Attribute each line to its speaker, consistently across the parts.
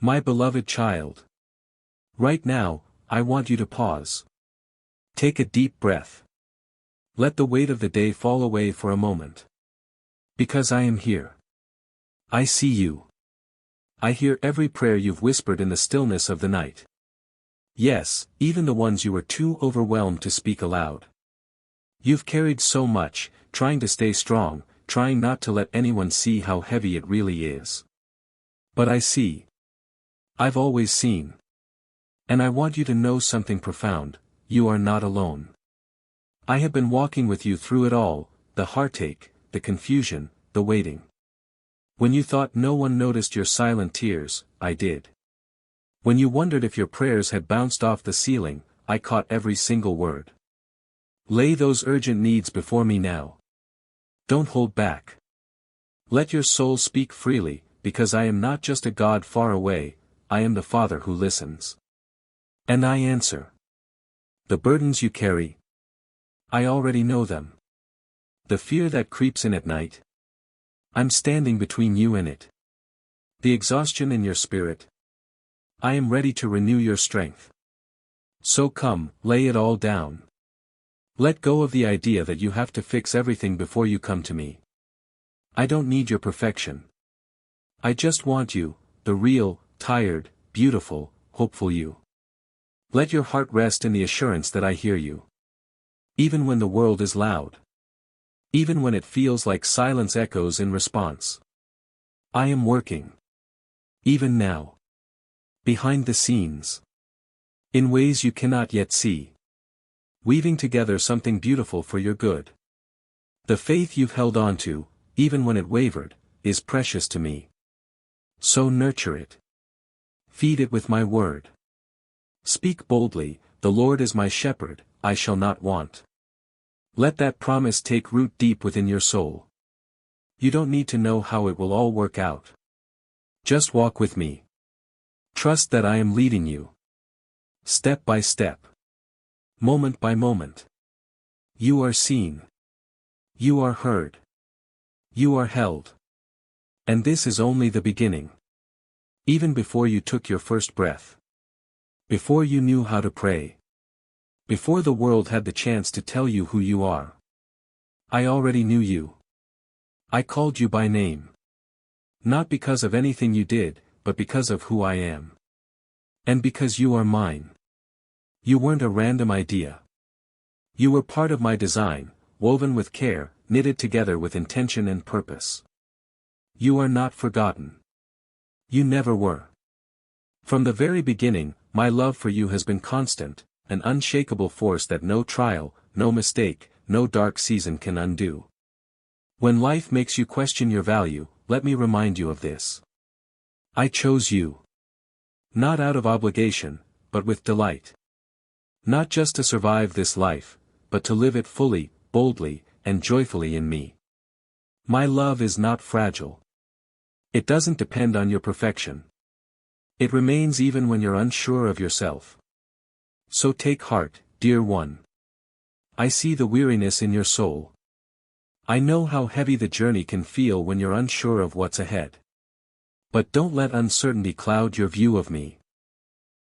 Speaker 1: My beloved child. Right now, I want you to pause. Take a deep breath. Let the weight of the day fall away for a moment. Because I am here. I see you. I hear every prayer you've whispered in the stillness of the night. Yes, even the ones you were too overwhelmed to speak aloud. You've carried so much, trying to stay strong, trying not to let anyone see how heavy it really is. But I see. I've always seen. And I want you to know something profound: you are not alone. I have been walking with you through it all, the heartache, the confusion, the waiting. When you thought no one noticed your silent tears, I did. When you wondered if your prayers had bounced off the ceiling, I caught every single word. Lay those urgent needs before me now. Don't hold back. Let your soul speak freely, because I am not just a God far away, I am the Father who listens. And I answer. The burdens you carry, I already know them. The fear that creeps in at night, I'm standing between you and it. The exhaustion in your spirit, I am ready to renew your strength. So come, lay it all down. Let go of the idea that you have to fix everything before you come to me. I don't need your perfection. I just want you, the real, tired, beautiful, hopeful you. Let your heart rest in the assurance that I hear you. Even when the world is loud. Even when it feels like silence echoes in response. I am working. Even now. Behind the scenes. In ways you cannot yet see. Weaving together something beautiful for your good. The faith you've held on to, even when it wavered, is precious to me. So nurture it. Feed it with my word. Speak boldly, the Lord is my shepherd, I shall not want. Let that promise take root deep within your soul. You don't need to know how it will all work out. Just walk with me. Trust that I am leading you. Step by step. Moment by moment. You are seen. You are heard. You are held. And this is only the beginning. Even before you took your first breath. Before you knew how to pray. Before the world had the chance to tell you who you are. I already knew you. I called you by name. Not because of anything you did, but because of who I am. And because you are mine. You weren't a random idea. You were part of my design, woven with care, knitted together with intention and purpose. You are not forgotten. You never were. From the very beginning, my love for you has been constant, an unshakable force that no trial, no mistake, no dark season can undo. When life makes you question your value, let me remind you of this. I chose you. Not out of obligation, but with delight. Not just to survive this life, but to live it fully, boldly, and joyfully in me. My love is not fragile. It doesn't depend on your perfection. It remains even when you're unsure of yourself. So take heart, dear one. I see the weariness in your soul. I know how heavy the journey can feel when you're unsure of what's ahead. But don't let uncertainty cloud your view of me.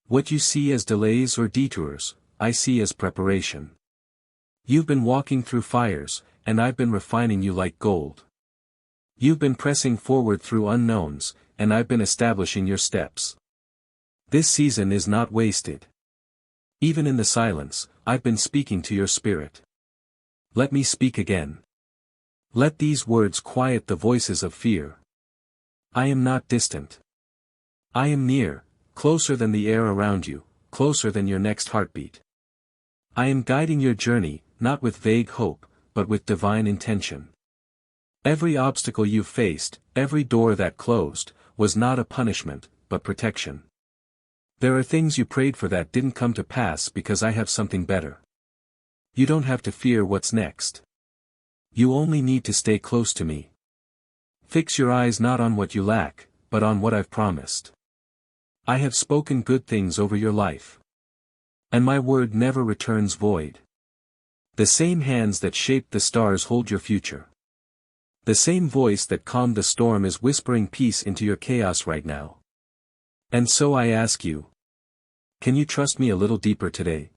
Speaker 1: What you see as delays or detours, I see as preparation. You've been walking through fires, and I've been refining you like gold. You've been pressing forward through unknowns, and I've been establishing your steps. This season is not wasted. Even in the silence, I've been speaking to your spirit. Let me speak again. Let these words quiet the voices of fear. I am not distant. I am near, closer than the air around you, closer than your next heartbeat. I am guiding your journey, not with vague hope, but with divine intention. Every obstacle you faced, every door that closed, was not a punishment, but protection. There are things you prayed for that didn't come to pass because I have something better. You don't have to fear what's next. You only need to stay close to me. Fix your eyes not on what you lack, but on what I've promised. I have spoken good things over your life. And my word never returns void. The same hands that shaped the stars hold your future. The same voice that calmed the storm is whispering peace into your chaos right now. And so I ask you, can you trust me a little deeper today?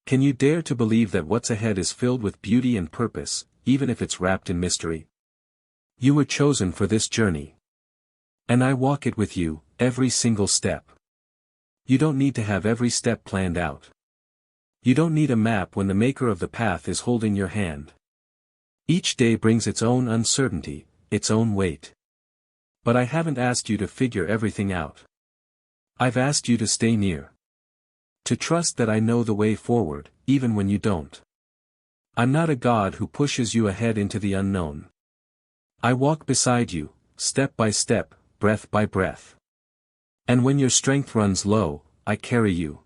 Speaker 1: Can you dare to believe that what's ahead is filled with beauty and purpose, even if it's wrapped in mystery? You were chosen for this journey. And I walk it with you, every single step. You don't need to have every step planned out. You don't need a map when the maker of the path is holding your hand. Each day brings its own uncertainty, its own weight. But I haven't asked you to figure everything out. I've asked you to stay near. To trust that I know the way forward, even when you don't. I'm not a God who pushes you ahead into the unknown. I walk beside you, step by step, breath by breath. And when your strength runs low, I carry you.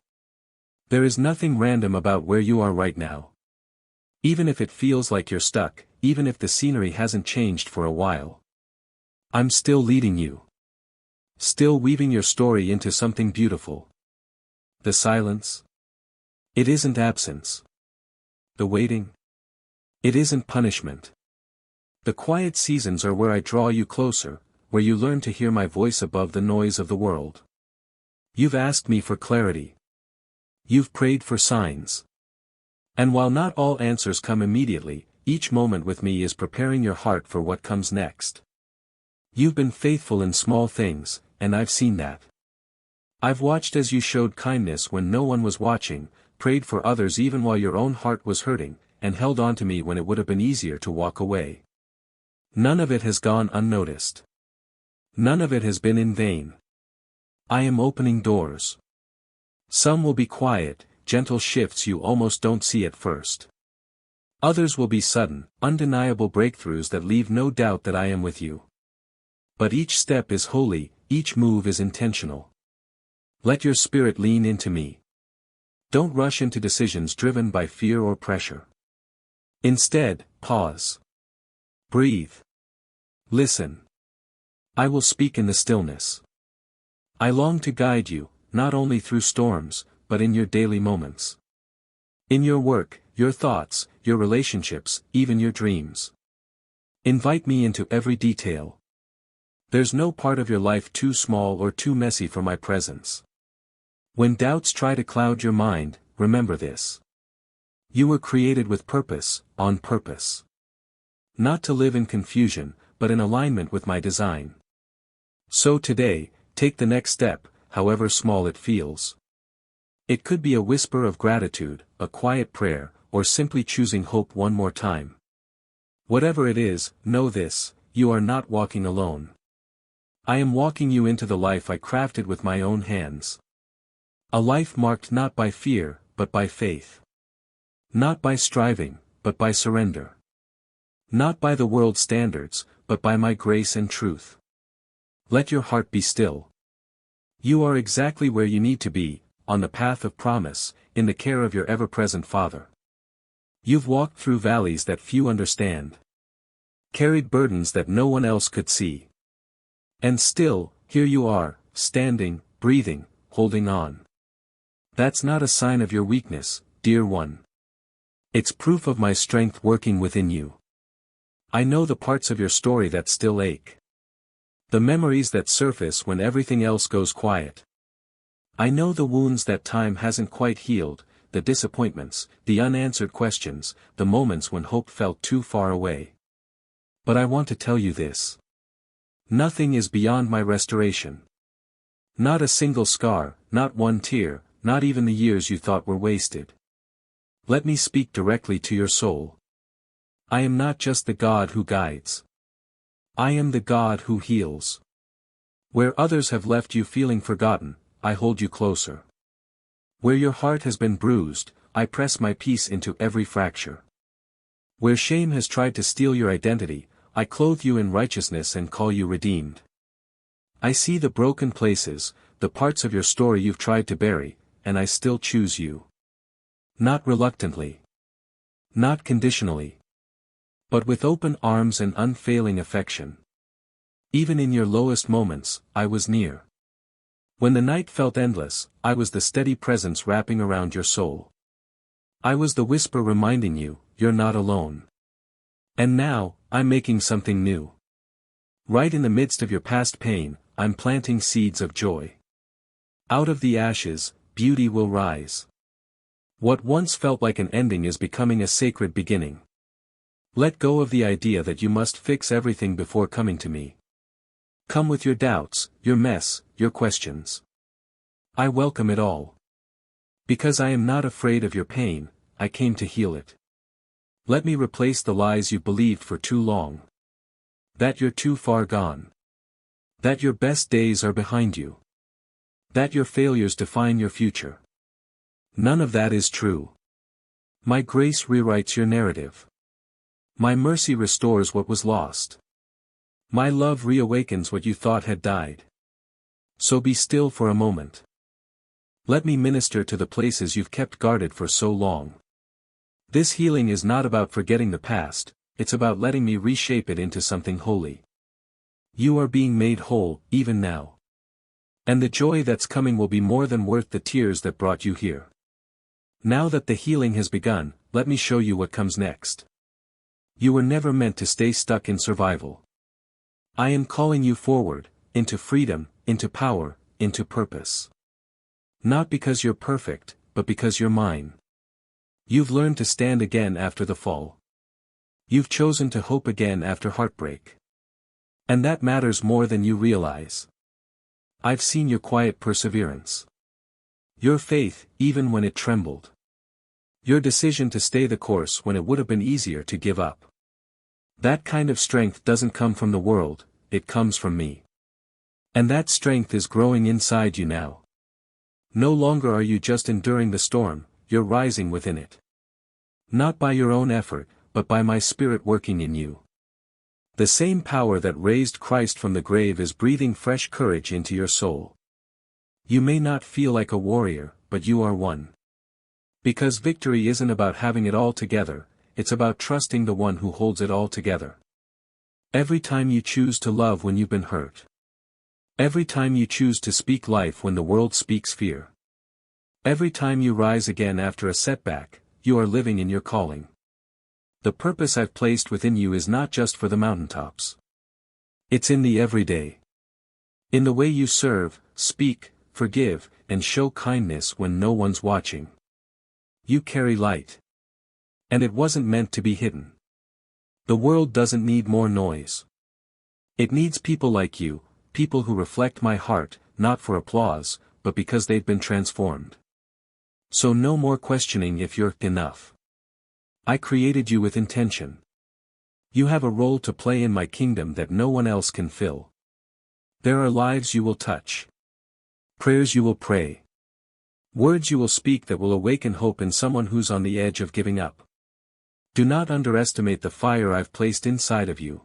Speaker 1: There is nothing random about where you are right now. Even if it feels like you're stuck, even if the scenery hasn't changed for a while. I'm still leading you. Still weaving your story into something beautiful. The silence? It isn't absence. The waiting? It isn't punishment. The quiet seasons are where I draw you closer, where you learn to hear my voice above the noise of the world. You've asked me for clarity. You've prayed for signs. And while not all answers come immediately, each moment with me is preparing your heart for what comes next. You've been faithful in small things, and I've seen that. I've watched as you showed kindness when no one was watching, prayed for others even while your own heart was hurting, and held on to me when it would have been easier to walk away. None of it has gone unnoticed. None of it has been in vain. I am opening doors. Some will be quiet, gentle shifts you almost don't see at first. Others will be sudden, undeniable breakthroughs that leave no doubt that I am with you. But each step is holy, each move is intentional. Let your spirit lean into me. Don't rush into decisions driven by fear or pressure. Instead, pause. Breathe. Listen. I will speak in the stillness. I long to guide you, not only through storms, but in your daily moments. In your work, your thoughts, your relationships, even your dreams. Invite me into every detail. There's no part of your life too small or too messy for my presence. When doubts try to cloud your mind, remember this. You were created with purpose, on purpose. Not to live in confusion, but in alignment with my design. So today, take the next step, however small it feels. It could be a whisper of gratitude, a quiet prayer, or simply choosing hope one more time. Whatever it is, know this, you are not walking alone. I am walking you into the life I crafted with my own hands. A life marked not by fear, but by faith. Not by striving, but by surrender. Not by the world's standards, but by my grace and truth. Let your heart be still. You are exactly where you need to be, on the path of promise, in the care of your ever-present Father. You've walked through valleys that few understand. Carried burdens that no one else could see. And still, here you are, standing, breathing, holding on. That's not a sign of your weakness, dear one. It's proof of my strength working within you. I know the parts of your story that still ache. The memories that surface when everything else goes quiet. I know the wounds that time hasn't quite healed, the disappointments, the unanswered questions, the moments when hope felt too far away. But I want to tell you this. Nothing is beyond my restoration. Not a single scar, not one tear, not even the years you thought were wasted. Let me speak directly to your soul. I am not just the God who guides. I am the God who heals. Where others have left you feeling forgotten, I hold you closer. Where your heart has been bruised, I press my peace into every fracture. Where shame has tried to steal your identity, I clothe you in righteousness and call you redeemed. I see the broken places, the parts of your story you've tried to bury, and I still choose you. Not reluctantly. Not conditionally. But with open arms and unfailing affection. Even in your lowest moments, I was near. When the night felt endless, I was the steady presence wrapping around your soul. I was the whisper reminding you, you're not alone. And now, I'm making something new. Right in the midst of your past pain, I'm planting seeds of joy. Out of the ashes, beauty will rise. What once felt like an ending is becoming a sacred beginning. Let go of the idea that you must fix everything before coming to me. Come with your doubts, your mess, your questions. I welcome it all. Because I am not afraid of your pain, I came to heal it. Let me replace the lies you believed for too long. That you're too far gone. That your best days are behind you. That your failures define your future. None of that is true. My grace rewrites your narrative. My mercy restores what was lost. My love reawakens what you thought had died. So be still for a moment. Let me minister to the places you've kept guarded for so long. This healing is not about forgetting the past, it's about letting me reshape it into something holy. You are being made whole, even now. And the joy that's coming will be more than worth the tears that brought you here. Now that the healing has begun, let me show you what comes next. You were never meant to stay stuck in survival. I am calling you forward, into freedom, into power, into purpose. Not because you're perfect, but because you're mine. You've learned to stand again after the fall. You've chosen to hope again after heartbreak. And that matters more than you realize. I've seen your quiet perseverance. Your faith, even when it trembled. Your decision to stay the course when it would have been easier to give up. That kind of strength doesn't come from the world, it comes from me. And that strength is growing inside you now. No longer are you just enduring the storm, you're rising within it. Not by your own effort, but by my Spirit working in you. The same power that raised Christ from the grave is breathing fresh courage into your soul. You may not feel like a warrior, but you are one. Because victory isn't about having it all together, it's about trusting the one who holds it all together. Every time you choose to love when you've been hurt. Every time you choose to speak life when the world speaks fear. Every time you rise again after a setback, you are living in your calling. The purpose I've placed within you is not just for the mountaintops. It's in the everyday. In the way you serve, speak, forgive, and show kindness when no one's watching. You carry light. And it wasn't meant to be hidden. The world doesn't need more noise. It needs people like you, people who reflect my heart, not for applause, but because they've been transformed. So no more questioning if you're enough. I created you with intention. You have a role to play in my kingdom that no one else can fill. There are lives you will touch. Prayers you will pray. Words you will speak that will awaken hope in someone who's on the edge of giving up. Do not underestimate the fire I've placed inside of you.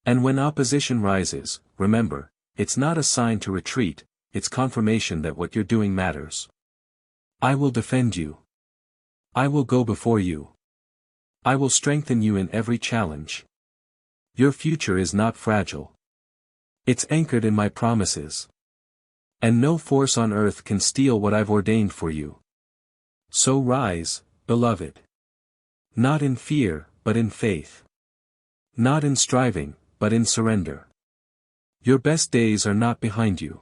Speaker 1: And when opposition rises, remember, it's not a sign to retreat, it's confirmation that what you're doing matters. I will defend you. I will go before you. I will strengthen you in every challenge. Your future is not fragile. It's anchored in my promises. And no force on earth can steal what I've ordained for you. So rise, beloved. Not in fear, but in faith. Not in striving, but in surrender. Your best days are not behind you.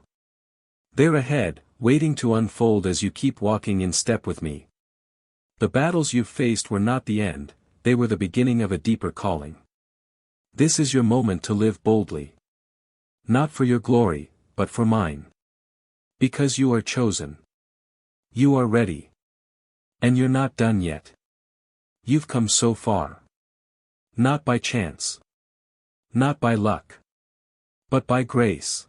Speaker 1: They're ahead, waiting to unfold as you keep walking in step with me. The battles you've faced were not the end, they were the beginning of a deeper calling. This is your moment to live boldly. Not for your glory, but for mine. Because you are chosen. You are ready. And you're not done yet. You've come so far. Not by chance. Not by luck. But by grace.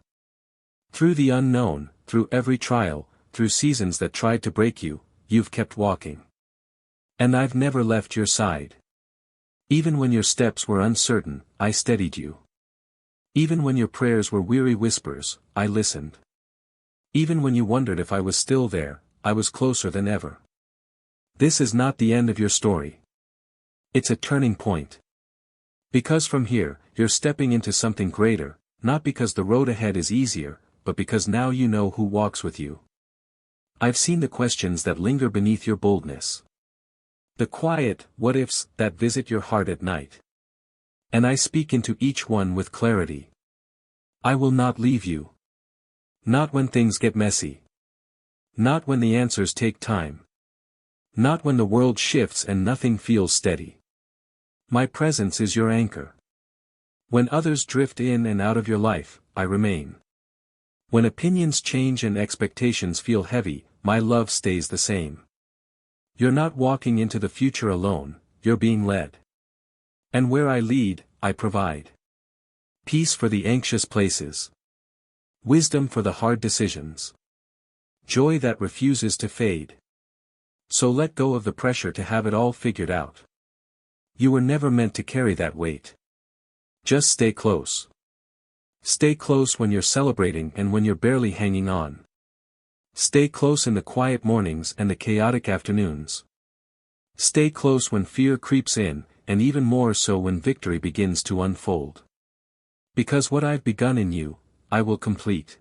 Speaker 1: Through the unknown, through every trial, through seasons that tried to break you, you've kept walking. And I've never left your side. Even when your steps were uncertain, I steadied you. Even when your prayers were weary whispers, I listened. Even when you wondered if I was still there, I was closer than ever. This is not the end of your story. It's a turning point. Because from here, you're stepping into something greater, not because the road ahead is easier, but because now you know who walks with you. I've seen the questions that linger beneath your boldness. The quiet what-ifs that visit your heart at night. And I speak into each one with clarity. I will not leave you. Not when things get messy. Not when the answers take time. Not when the world shifts and nothing feels steady. My presence is your anchor. When others drift in and out of your life, I remain. When opinions change and expectations feel heavy, my love stays the same. You're not walking into the future alone, you're being led. And where I lead, I provide. Peace for the anxious places. Wisdom for the hard decisions. Joy that refuses to fade. So let go of the pressure to have it all figured out. You were never meant to carry that weight. Just stay close. Stay close when you're celebrating and when you're barely hanging on. Stay close in the quiet mornings and the chaotic afternoons. Stay close when fear creeps in, and even more so when victory begins to unfold. Because what I've begun in you, I will complete.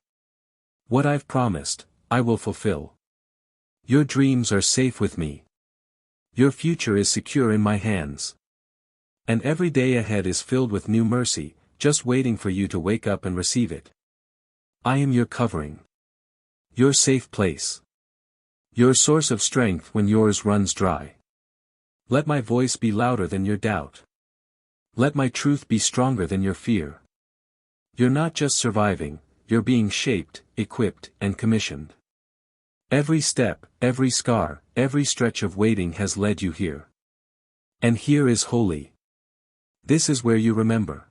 Speaker 1: What I've promised, I will fulfill. Your dreams are safe with me. Your future is secure in my hands. And every day ahead is filled with new mercy, just waiting for you to wake up and receive it. I am your covering. Your safe place. Your source of strength when yours runs dry. Let my voice be louder than your doubt. Let my truth be stronger than your fear. You're not just surviving, you're being shaped, equipped, and commissioned. Every step, every scar, every stretch of waiting has led you here. And here is holy. This is where you remember.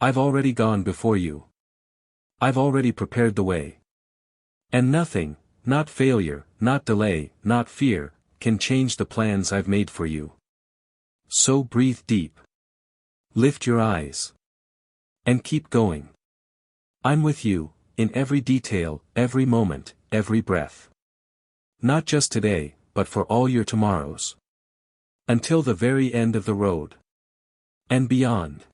Speaker 1: I've already gone before you. I've already prepared the way. And nothing, not failure, not delay, not fear, can change the plans I've made for you. So breathe deep. Lift your eyes. And keep going. I'm with you, in every detail, every moment, every breath. Not just today, but for all your tomorrows. Until the very end of the road. And beyond.